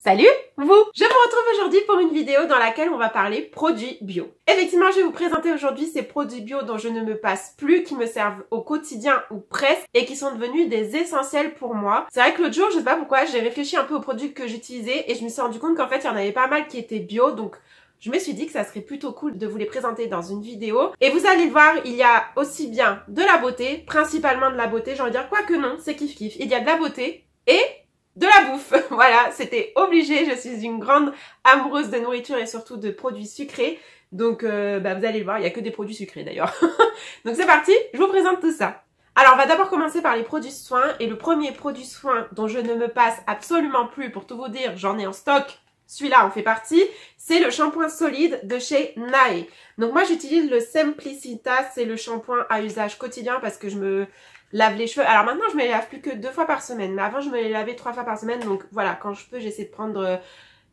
Salut vous! Je vous retrouve aujourd'hui pour une vidéo dans laquelle on va parler produits bio. Effectivement, je vais vous présenter aujourd'hui ces produits bio dont je ne me passe plus, qui me servent au quotidien ou presque, et qui sont devenus des essentiels pour moi. C'est vrai que l'autre jour, je sais pas pourquoi, j'ai réfléchi un peu aux produits que j'utilisais et je me suis rendu compte qu'en fait, il y en avait pas mal qui étaient bio, donc je me suis dit que ça serait plutôt cool de vous les présenter dans une vidéo. Et vous allez le voir, il y a aussi bien de la beauté, principalement de la beauté, j'ai envie de dire, quoique non, c'est kiff kiff. Il y a de la beauté et de la bouffe. Voilà, c'était obligé, je suis une grande amoureuse de nourriture et surtout de produits sucrés. Donc vous allez le voir, il n'y a que des produits sucrés d'ailleurs. Donc c'est parti, je vous présente tout ça. Alors on va d'abord commencer par les produits soins. Et le premier produit soin dont je ne me passe absolument plus, pour tout vous dire, j'en ai en stock. Celui-là en fait partie, c'est le shampoing solide de chez Nae. Donc moi j'utilise le Simplicita, c'est le shampoing à usage quotidien parce que je me lave les cheveux. Alors maintenant je me les lave plus que 2 fois par semaine, mais avant je me les lavais 3 fois par semaine. Donc voilà, quand je peux j'essaie de prendre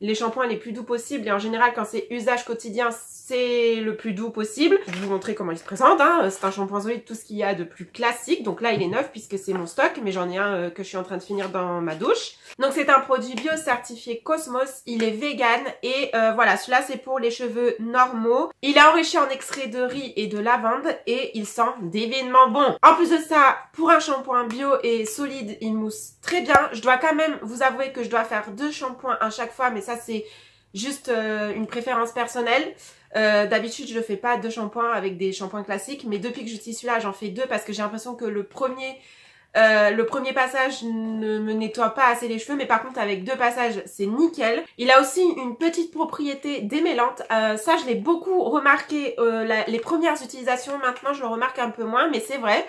les shampoings les plus doux possibles. Et en général quand c'est usage quotidien, c'est le plus doux possible. Je vais vous montrer comment il se présente, hein. C'est un shampoing solide, tout ce qu'il y a de plus classique. Donc là il est neuf puisque c'est mon stock, mais j'en ai un que je suis en train de finir dans ma douche. Donc c'est un produit bio certifié Cosmos, il est vegan et voilà, celui-là c'est pour les cheveux normaux. Il est enrichi en extrait de riz et de lavande et il sent divinement bon. En plus de ça, pour un shampoing bio et solide, il mousse très bien. Je dois quand même vous avouer que je dois faire 2 shampoings à chaque fois, mais ça c'est juste une préférence personnelle. D'habitude je fais pas 2 shampoings avec des shampoings classiques, mais depuis que j'utilise celui-là j'en fais 2 parce que j'ai l'impression que le premier passage ne me nettoie pas assez les cheveux, mais par contre avec 2 passages c'est nickel. Il a aussi une petite propriété démêlante, ça je l'ai beaucoup remarqué les premières utilisations. Maintenant je le remarque un peu moins, mais c'est vrai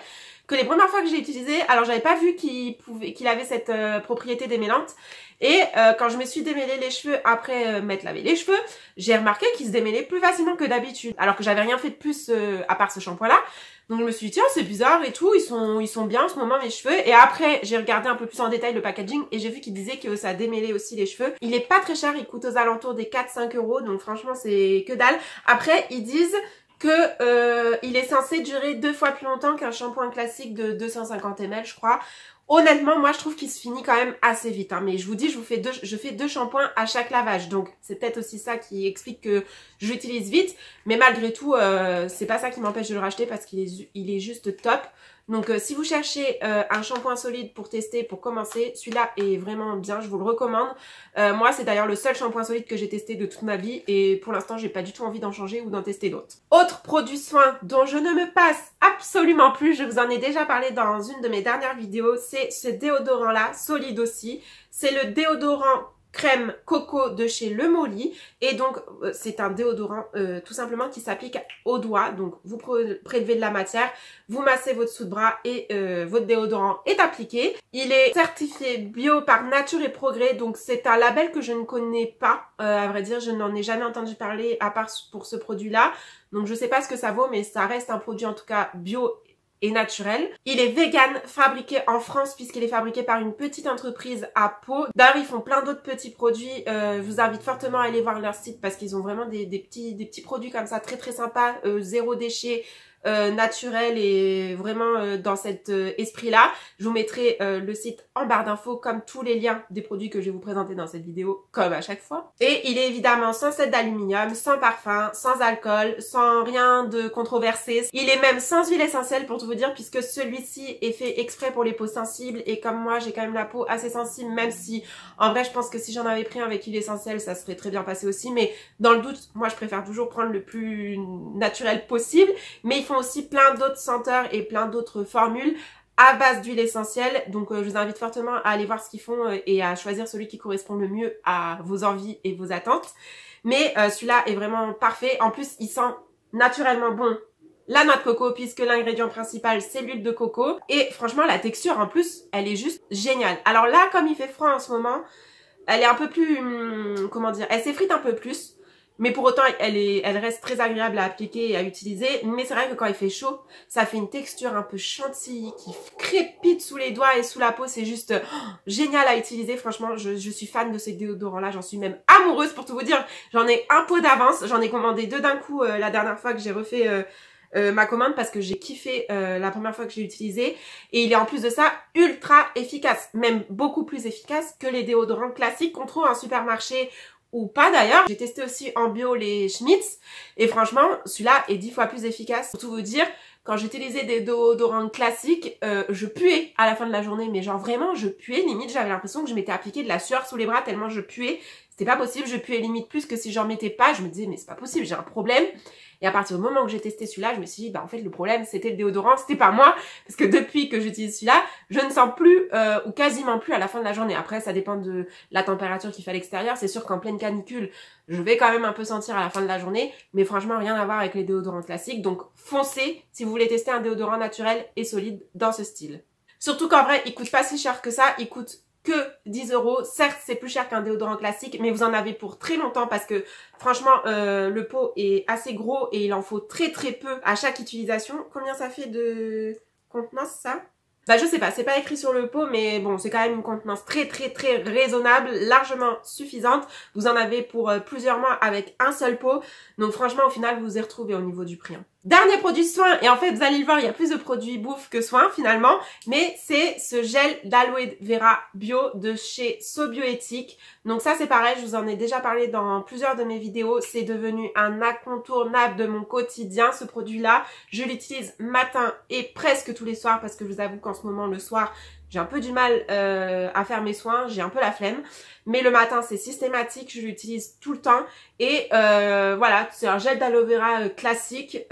que les premières fois que j'ai utilisé, alors j'avais pas vu qu'il avait cette propriété démêlante. Et quand je me suis démêlé les cheveux après m'être lavé les cheveux, j'ai remarqué qu'ils se démêlaient plus facilement que d'habitude. Alors que j'avais rien fait de plus à part ce shampoing là. Donc je me suis dit tiens c'est bizarre et tout, ils sont bien en ce moment mes cheveux. Et après j'ai regardé un peu plus en détail le packaging et j'ai vu qu'il disait que ça démêlait aussi les cheveux. Il est pas très cher, il coûte aux alentours des 4-5 €, donc franchement c'est que dalle. Après ils disent que il est censé durer 2 fois plus longtemps qu'un shampoing classique de 250 ml je crois. Honnêtement, moi je trouve qu'il se finit quand même assez vite, hein. Mais je vous dis, je fais 2 shampoings à chaque lavage. Donc c'est peut-être aussi ça qui explique que je l'utilise vite. Mais malgré tout, c'est pas ça qui m'empêche de le racheter parce qu'il est juste top. Donc si vous cherchez un shampoing solide pour tester, pour commencer, celui-là est vraiment bien, je vous le recommande. Moi c'est d'ailleurs le seul shampoing solide que j'ai testé de toute ma vie et pour l'instant j'ai pas du tout envie d'en changer ou d'en tester d'autres. Autre produit soin dont je ne me passe absolument plus, je vous en ai déjà parlé dans une de mes dernières vidéos, c'est ce déodorant là, solide aussi. C'est le déodorant crème coco de chez Le Molly et donc c'est un déodorant tout simplement qui s'applique aux doigts. Donc vous prélevez de la matière, vous massez votre dessous de bras et votre déodorant est appliqué. Il est certifié bio par Nature et Progrès, donc c'est un label que je ne connais pas, à vrai dire je n'en ai jamais entendu parler à part pour ce produit là, donc je sais pas ce que ça vaut mais ça reste un produit en tout cas bio et naturel. Il est vegan, fabriqué en France puisqu'il est fabriqué par une petite entreprise à Pau. D'ailleurs ils font plein d'autres petits produits, je vous invite fortement à aller voir leur site parce qu'ils ont vraiment des petits produits comme ça très très sympas, zéro déchet, naturel et vraiment dans cet esprit là. Je vous mettrai le site en barre d'infos comme tous les liens des produits que je vais vous présenter dans cette vidéo comme à chaque fois. Et il est évidemment sans sel d'aluminium, sans parfum, sans alcool, sans rien de controversé. Il est même sans huile essentielle pour tout vous dire puisque celui-ci est fait exprès pour les peaux sensibles et comme moi j'ai quand même la peau assez sensible, même si en vrai je pense que si j'en avais pris un avec huile essentielle ça serait très bien passé aussi, mais dans le doute moi je préfère toujours prendre le plus naturel possible. Mais il faut aussi plein d'autres senteurs et plein d'autres formules à base d'huile essentielle. Donc je vous invite fortement à aller voir ce qu'ils font et à choisir celui qui correspond le mieux à vos envies et vos attentes. Mais celui-là est vraiment parfait. En plus, il sent naturellement bon la noix de coco puisque l'ingrédient principal c'est l'huile de coco. Et franchement, la texture en plus, elle est juste géniale. Alors là, comme il fait froid en ce moment, elle est un peu plus... comment dire, elle s'effrite un peu plus. Mais pour autant, elle reste très agréable à appliquer et à utiliser. Mais c'est vrai que quand il fait chaud, ça fait une texture un peu chantilly qui crépite sous les doigts et sous la peau. C'est juste génial à utiliser. Franchement, je suis fan de ces déodorants-là. J'en suis même amoureuse pour tout vous dire. J'en ai un pot d'avance. J'en ai commandé 2 d'un coup la dernière fois que j'ai refait ma commande parce que j'ai kiffé la première fois que j'ai utilisé. Et il est en plus de ça ultra efficace, même beaucoup plus efficace que les déodorants classiques qu'on trouve en supermarché ou pas d'ailleurs. J'ai testé aussi en bio les Schmitz et franchement celui-là est 10 fois plus efficace. Pour tout vous dire, quand j'utilisais des déodorants classiques, je puais à la fin de la journée, mais genre vraiment je puais, limite j'avais l'impression que je m'étais appliqué de la sueur sous les bras tellement je puais. C'était pas possible, je puais limite plus que si j'en mettais pas. Je me disais mais c'est pas possible, j'ai un problème. Et à partir du moment que j'ai testé celui-là, je me suis dit bah en fait le problème c'était le déodorant, c'était pas moi, parce que depuis que j'utilise celui-là, je ne sens plus ou quasiment plus à la fin de la journée. Après ça dépend de la température qu'il fait à l'extérieur. C'est sûr qu'en pleine canicule, je vais quand même un peu sentir à la fin de la journée, mais franchement rien à voir avec les déodorants classiques. Donc foncez si vous voulez tester un déodorant naturel et solide dans ce style. Surtout qu'en vrai, il coûte pas si cher que ça, il coûte que 10 €. Certes, c'est plus cher qu'un déodorant classique, mais vous en avez pour très longtemps parce que franchement, le pot est assez gros et il en faut très peu à chaque utilisation. Combien ça fait de contenance ça? Bah je sais pas, c'est pas écrit sur le pot, mais bon, c'est quand même une contenance très raisonnable, largement suffisante. Vous en avez pour plusieurs mois avec un seul pot. Donc franchement, au final, vous vous y retrouvez au niveau du prix. Dernier produit soin, et en fait vous allez le voir, il y a plus de produits bouffe que soin finalement, mais c'est ce gel d'aloe vera bio de chez Sobioéthique. Donc ça c'est pareil, je vous en ai déjà parlé dans plusieurs de mes vidéos, c'est devenu un incontournable de mon quotidien ce produit là. Je l'utilise matin et presque tous les soirs parce que je vous avoue qu'en ce moment le soir j'ai un peu du mal à faire mes soins, j'ai un peu la flemme. Mais le matin, c'est systématique, je l'utilise tout le temps. Et voilà, c'est un gel d'aloe vera classique,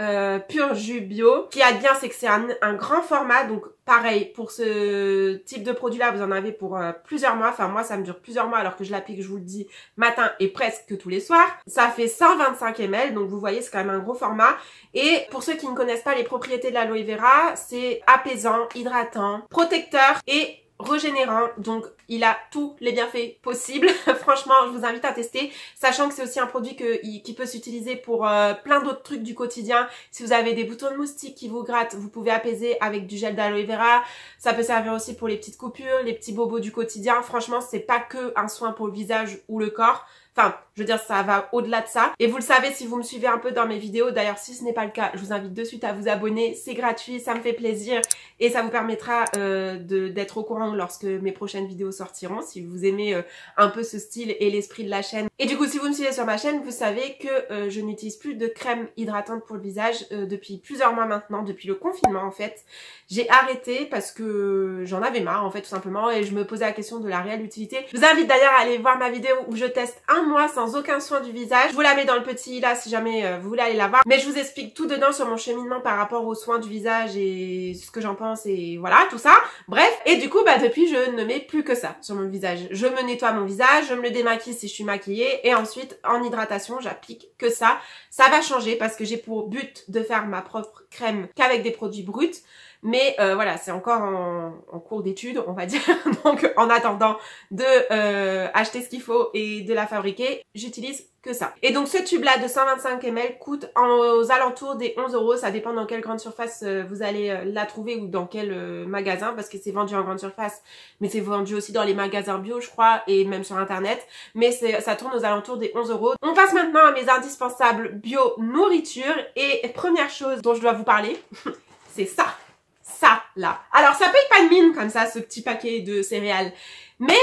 pur jus bio. Ce qui est bien, c'est que c'est un grand format. Donc pareil, pour ce type de produit-là, vous en avez pour plusieurs mois. Enfin, moi, ça me dure plusieurs mois alors que je l'applique, je vous le dis, matin et presque tous les soirs. Ça fait 125 ml, donc vous voyez, c'est quand même un gros format. Et pour ceux qui ne connaissent pas les propriétés de l'aloe vera, c'est apaisant, hydratant, protecteur et régénérant, donc il a tous les bienfaits possibles. Franchement, je vous invite à tester, sachant que c'est aussi un produit qui peut s'utiliser pour plein d'autres trucs du quotidien. Si vous avez des boutons de moustiques qui vous grattent, vous pouvez apaiser avec du gel d'aloe vera. Ça peut servir aussi pour les petites coupures, les petits bobos du quotidien. Franchement, c'est pas que un soin pour le visage ou le corps. Enfin, je veux dire, ça va au-delà de ça. Et vous le savez si vous me suivez un peu dans mes vidéos. D'ailleurs, si ce n'est pas le cas, je vous invite de suite à vous abonner. C'est gratuit, ça me fait plaisir. Et ça vous permettra d'être au courant lorsque mes prochaines vidéos sortiront. Si vous aimez un peu ce style et l'esprit de la chaîne. Et du coup, si vous me suivez sur ma chaîne, vous savez que je n'utilise plus de crème hydratante pour le visage depuis plusieurs mois maintenant. Depuis le confinement, en fait. J'ai arrêté parce que j'en avais marre, en fait, tout simplement. Et je me posais la question de la réelle utilité. Je vous invite d'ailleurs à aller voir ma vidéo où je teste un mois sans aucun soin du visage. Je vous la mets dans le petit i là si jamais vous voulez aller la voir. Mais je vous explique tout dedans sur mon cheminement par rapport aux soins du visage et ce que j'en pense et voilà, tout ça. Bref, et du coup, bah depuis, je ne mets plus que ça sur mon visage. Je me nettoie mon visage, je me le démaquille si je suis maquillée et ensuite, en hydratation, j'applique que ça. Ça va changer parce que j'ai pour but de faire ma propre crème qu'avec des produits bruts. Mais voilà, c'est encore en cours d'étude, on va dire. Donc en attendant de acheter ce qu'il faut et de la fabriquer, j'utilise que ça. Et donc ce tube là de 125 ml coûte aux alentours des 11 €. Ça dépend dans quelle grande surface vous allez la trouver ou dans quel magasin, parce que c'est vendu en grande surface, mais c'est vendu aussi dans les magasins bio je crois et même sur internet. Mais ça tourne aux alentours des 11 €. On passe maintenant à mes indispensables bio nourriture et première chose dont je dois vous parler, c'est ça. Ça, là. Alors, ça paye pas de mine comme ça, ce petit paquet de céréales. Mais,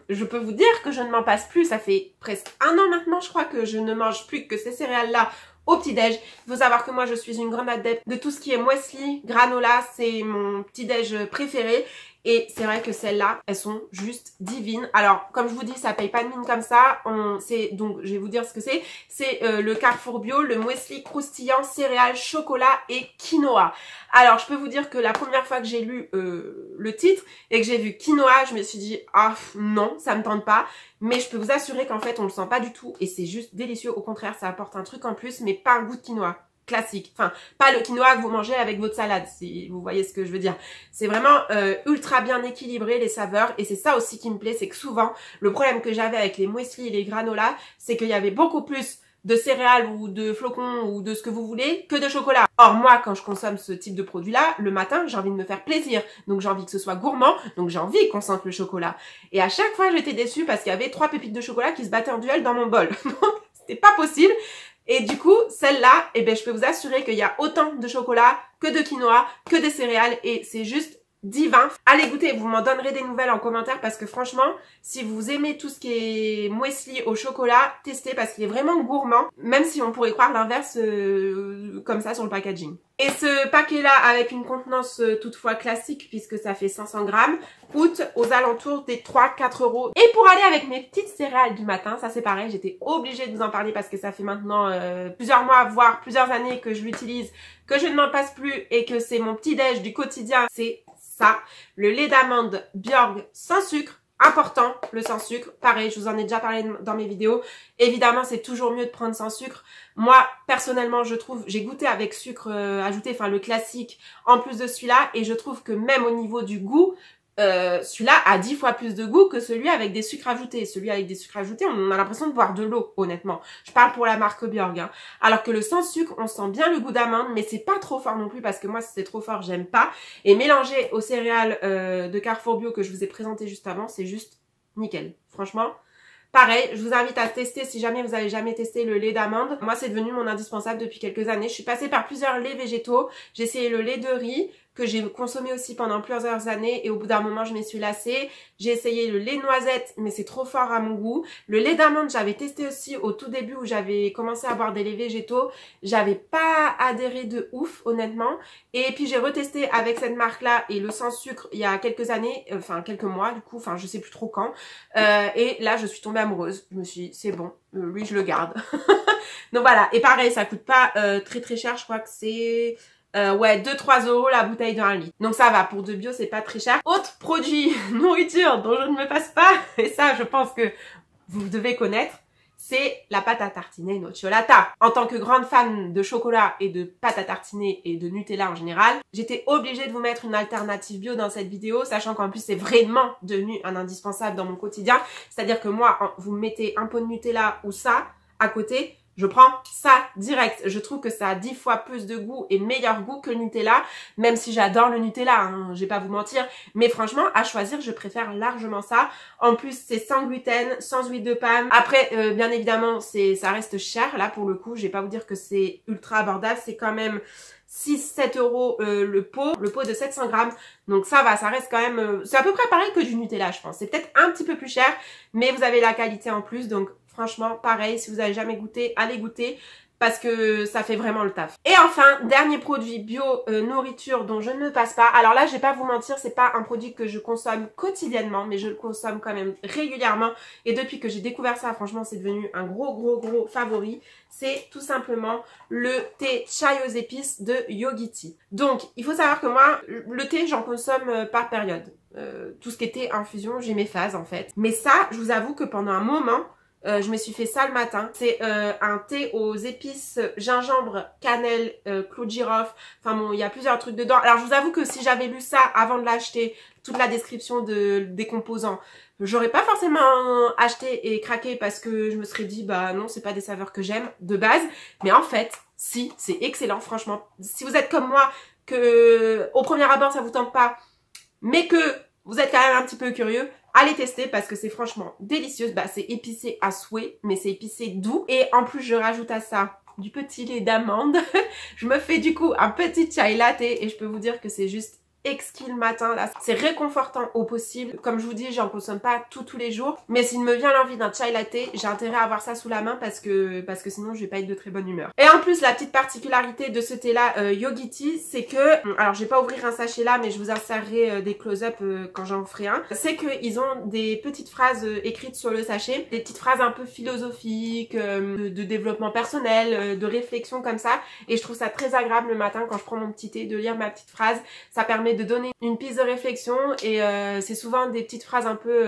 je peux vous dire que je ne m'en passe plus. Ça fait presque un an maintenant, je crois, que je ne mange plus que ces céréales-là au petit-déj. Il faut savoir que moi, je suis une grande adepte de tout ce qui est muesli, granola. C'est mon petit-déj préféré. Et c'est vrai que celles-là, elles sont juste divines. Alors, comme je vous dis, ça paye pas de mine comme ça. Donc, je vais vous dire ce que c'est. C'est le Carrefour Bio, le muesli croustillant, céréales, chocolat et quinoa. Alors, je peux vous dire que la première fois que j'ai lu le titre et que j'ai vu quinoa, je me suis dit, ah non, ça me tente pas. Mais je peux vous assurer qu'en fait, on le sent pas du tout et c'est juste délicieux. Au contraire, ça apporte un truc en plus, mais pas un goût de quinoa classique, enfin pas le quinoa que vous mangez avec votre salade, si vous voyez ce que je veux dire. C'est vraiment ultra bien équilibré les saveurs et c'est ça aussi qui me plaît, c'est que souvent le problème que j'avais avec les muesli et les granolas, c'est qu'il y avait beaucoup plus de céréales ou de flocons ou de ce que vous voulez que de chocolat. Or moi quand je consomme ce type de produit là, le matin j'ai envie de me faire plaisir, donc j'ai envie que ce soit gourmand, donc j'ai envie qu'on sente le chocolat. Et à chaque fois j'étais déçue parce qu'il y avait 3 pépites de chocolat qui se battaient en duel dans mon bol. Donc c'était pas possible. Et du coup, celle-là, eh ben, je peux vous assurer qu'il y a autant de chocolat que de quinoa, que des céréales et c'est juste divin. Allez goûter, vous m'en donnerez des nouvelles en commentaire parce que franchement, si vous aimez tout ce qui est muesli au chocolat, testez parce qu'il est vraiment gourmand, même si on pourrait croire l'inverse comme ça sur le packaging. Et ce paquet-là, avec une contenance toutefois classique, puisque ça fait 500 grammes, coûte aux alentours des 3-4 euros. Et pour aller avec mes petites céréales du matin, ça c'est pareil, j'étais obligée de vous en parler parce que ça fait maintenant plusieurs mois, voire plusieurs années que je l'utilise, que je ne m'en passe plus et que c'est mon petit déj du quotidien, c'est ça, le lait d'amande Bjorg sans sucre. Important, le sans sucre. Pareil, je vous en ai déjà parlé dans mes vidéos. Évidemment, c'est toujours mieux de prendre sans sucre. Moi, personnellement, je trouve, j'ai goûté avec sucre ajouté, enfin le classique, en plus de celui-là. Et je trouve que même au niveau du goût, celui-là a 10 fois plus de goût que celui avec des sucres ajoutés. Celui avec des sucres ajoutés, on a l'impression de boire de l'eau, honnêtement. Je parle pour la marque Bjorg. Hein. Alors que le sans sucre, on sent bien le goût d'amande, mais c'est pas trop fort non plus parce que moi, si c'est trop fort, j'aime pas. Et mélangé aux céréales de Carrefour Bio que je vous ai présenté juste avant, c'est juste nickel. Franchement, pareil, je vous invite à tester si jamais vous avez jamais testé le lait d'amande. Moi, c'est devenu mon indispensable depuis quelques années. Je suis passée par plusieurs laits végétaux. J'ai essayé le lait de riz que j'ai consommé aussi pendant plusieurs années et au bout d'un moment, je m'y suis lassée. J'ai essayé le lait noisette, mais c'est trop fort à mon goût. Le lait d'amande, j'avais testé aussi au tout début où j'avais commencé à boire des laits végétaux. J'avais pas adhéré de ouf, honnêtement. Et puis, j'ai retesté avec cette marque-là et le sans sucre il y a quelques années, enfin quelques mois du coup, enfin je sais plus trop quand. Et là, je suis tombée amoureuse. Je me suis dit, c'est bon, lui, je le garde. Donc voilà, et pareil, ça coûte pas très cher, je crois que c'est... ouais, 2-3 euros la bouteille de 1 litre. Donc ça va, pour de bio, c'est pas très cher. Autre produit, nourriture dont je ne me passe pas, et ça, je pense que vous devez connaître, c'est la pâte à tartiner nocciolata. En tant que grande fan de chocolat et de pâte à tartiner et de Nutella en général, j'étais obligée de vous mettre une alternative bio dans cette vidéo, sachant qu'en plus c'est vraiment devenu un indispensable dans mon quotidien. C'est-à-dire que moi, vous mettez un pot de Nutella ou ça à côté, je prends ça direct. Je trouve que ça a 10 fois plus de goût et meilleur goût que le Nutella, même si j'adore le Nutella, hein, je vais pas vous mentir. Mais franchement, à choisir, je préfère largement ça. En plus, c'est sans gluten, sans huile de palme. Après, bien évidemment, ça reste cher. Là, pour le coup, je vais pas vous dire que c'est ultra abordable. C'est quand même 6-7 euros le pot de 700 grammes. Donc ça va, ça reste quand même... c'est à peu près pareil que du Nutella, je pense. C'est peut-être un petit peu plus cher, mais vous avez la qualité en plus, donc... Franchement, pareil, si vous avez jamais goûté, allez goûter parce que ça fait vraiment le taf. Et enfin, dernier produit bio nourriture dont je ne me passe pas. Alors là, je vais pas vous mentir, c'est pas un produit que je consomme quotidiennement, mais je le consomme quand même régulièrement. Et depuis que j'ai découvert ça, franchement, c'est devenu un gros favori. C'est tout simplement le thé chai aux épices de Yogiti. Donc, il faut savoir que moi, le thé, j'en consomme par période. Tout ce qui était infusion, j'ai mes phases en fait. Mais ça, je vous avoue que pendant un moment... je me suis fait ça le matin. C'est un thé aux épices gingembre, cannelle, clou de girofle. Enfin bon, il y a plusieurs trucs dedans. Alors je vous avoue que si j'avais lu ça avant de l'acheter, toute la description des composants, j'aurais pas forcément acheté et craqué parce que je me serais dit bah non, c'est pas des saveurs que j'aime de base. Mais en fait, si, c'est excellent franchement. Si vous êtes comme moi, que au premier abord ça vous tente pas, mais que vous êtes quand même un petit peu curieux, allez tester parce que c'est franchement délicieux. Bah, c'est épicé à souhait, mais c'est épicé doux. Et en plus, je rajoute à ça du petit lait d'amande. Je me fais du coup un petit chai latte et je peux vous dire que c'est juste exquis le matin là, c'est réconfortant au possible. Comme je vous dis, j'en consomme pas tous les jours, mais s'il me vient l'envie d'un chai latte, j'ai intérêt à avoir ça sous la main parce que sinon je vais pas être de très bonne humeur. Et en plus, la petite particularité de ce thé là Yogiti, c'est que, alors je vais pas ouvrir un sachet là, mais je vous insérerai des close-up quand j'en ferai un, c'est qu'ils ont des petites phrases écrites sur le sachet, des petites phrases un peu philosophiques, de développement personnel, de réflexion comme ça, et je trouve ça très agréable le matin quand je prends mon petit thé de lire ma petite phrase. Ça permet de donner une piste de réflexion et c'est souvent des petites phrases un peu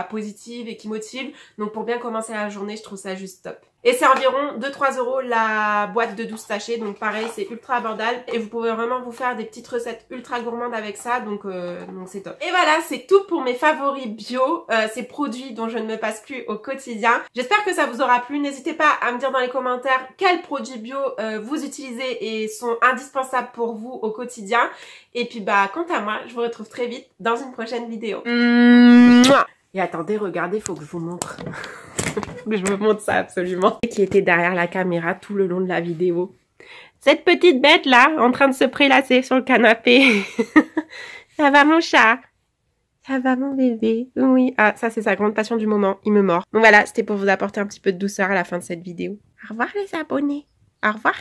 positives et qui motivent. Donc pour bien commencer la journée, je trouve ça juste top. Et c'est environ 2-3 euros la boîte de 12 sachets, donc pareil, c'est ultra abordable et vous pouvez vraiment vous faire des petites recettes ultra gourmandes avec ça, donc c'est top. Et voilà, c'est tout pour mes favoris bio, ces produits dont je ne me passe plus au quotidien. J'espère que ça vous aura plu, n'hésitez pas à me dire dans les commentaires quels produits bio vous utilisez et sont indispensables pour vous au quotidien. Et puis bah, quant à moi, je vous retrouve très vite dans une prochaine vidéo. Et attendez, regardez, faut que je vous montre. faut que je vous montre ça absolument. Qui était derrière la caméra tout le long de la vidéo. Cette petite bête là, en train de se prélasser sur le canapé. Ça va mon chat? Ça va mon bébé? Oui. Ah, ça c'est sa grande passion du moment, il me mord. Donc voilà, c'était pour vous apporter un petit peu de douceur à la fin de cette vidéo. Au revoir les abonnés. Au revoir.